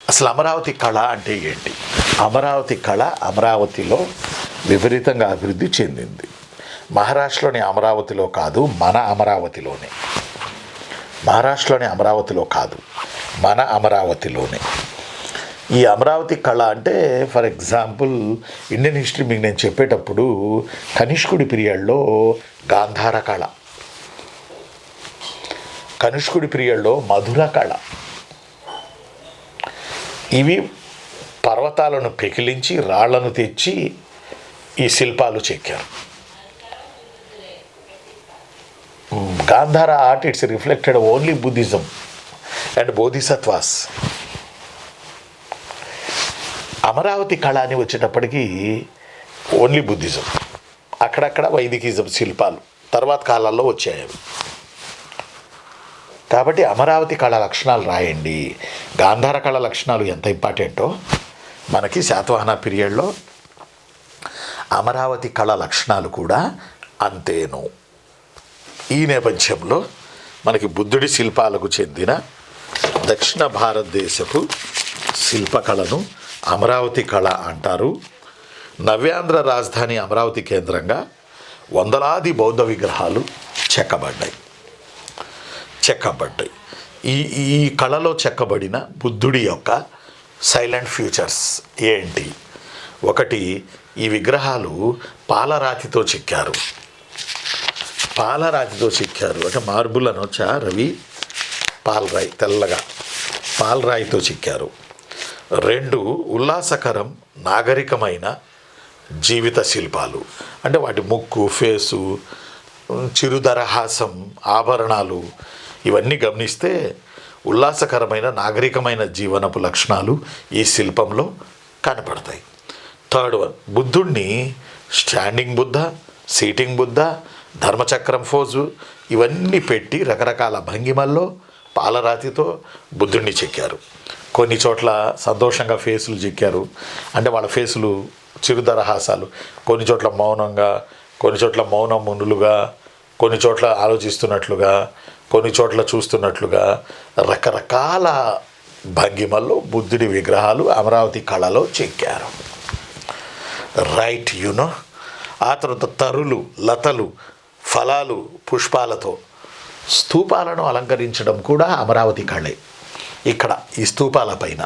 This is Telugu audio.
అసలు అమరావతి కళ అంటే ఏంటి? అమరావతి కళ అమరావతిలో విపరీతంగా అభివృద్ధి చెందింది. మహారాష్ట్రలోని అమరావతిలో కాదు, మన అమరావతిలోనే. మహారాష్ట్రలోని అమరావతిలో కాదు, మన అమరావతిలోనే. ఈ అమరావతి కళ అంటే ఫర్ ఎగ్జాంపుల్ ఇండియన్ హిస్టరీ మీకు నేను చెప్పేటప్పుడు కనిష్కుడి పీరియడ్లో గాంధార కళ, కనిష్కుడి పీరియడ్లో మధుర కళ, ఇవి పర్వతాలను పెకిలించి రాళ్లను తెచ్చి ఈ శిల్పాలు చెక్కారు. Gandhara art it's reflected only Buddhism and bodhisattvas. Amaravati కళ అని వచ్చేటప్పటికీ ఓన్లీ బుద్ధిజం, అక్కడక్కడ వైదికిజం శిల్పాలు తర్వాత కాలాల్లో వచ్చాయి. కాబట్టి అమరావతి కళ లక్షణాలు రాయండి. గాంధార కళ లక్షణాలు ఎంత ఇంపార్టెంటో మనకి శాతవాహన పీరియడ్లో అమరావతి కళ లక్షణాలు కూడా అంతేను. ఈ నేపథ్యంలో మనకి బుద్ధుడి శిల్పాలకు చెందిన దక్షిణ భారతదేశపు శిల్పకళను అమరావతి కళ అంటారు. నవ్యాంధ్ర రాజధాని అమరావతి కేంద్రంగా వందలాది బౌద్ధ విగ్రహాలు చెక్కబడ్డాయి. ఈ కళలో చెక్కబడిన బుద్ధుడి యొక్క సైలెంట్ ఫ్యూచర్స్ ఏంటి? ఒకటి, ఈ విగ్రహాలు పాలరాతితో చెక్కారు. అంటే మార్బుల్ అనొచ్చా రవి? పాలరాయి, తెల్లగా పాలరాయితో చెక్కారు. 2, ఉల్లాసకరం నాగరికమైన జీవిత శిల్పాలు. అంటే వాటి ముక్కు, ఫేసు, చిరుదరహాసం, ఆభరణాలు ఇవన్నీ గమనిస్తే ఉల్లాసకరమైన నాగరికమైన జీవనపు లక్షణాలు ఈ శిల్పంలో కనపడతాయి. 3, బుద్ధుడిని స్టాండింగ్ బుద్ధ, సీటింగ్ బుద్ధ, ధర్మచక్రం ఫోజు ఇవన్నీ పెట్టి రకరకాల భంగిమల్లో పాలరాతితో బుద్ధుడిని చెక్కారు. కొన్ని చోట్ల సంతోషంగా ఫేసులు చెక్కారు, అంటే వాళ్ళ ఫేసులు చిరుదరహాసాలు. కొన్ని చోట్ల మౌనంగా, కొన్ని చోట్ల మౌనం మునులుగా, కొన్ని చోట్ల ఆలోచిస్తున్నట్లుగా, కొన్ని చోట్ల చూస్తున్నట్లుగా రకరకాల భంగిమల్లో బుద్ధుడి విగ్రహాలు అమరావతి కళలో చెక్కారు. రైట్, ఆ తర్వాత తరులు, లతలు, ఫలాలు, పుష్పాలతో స్తూపాలను అలంకరించడం కూడా అమరావతి కళే. ఇక్కడ ఈ స్తూపాల పైన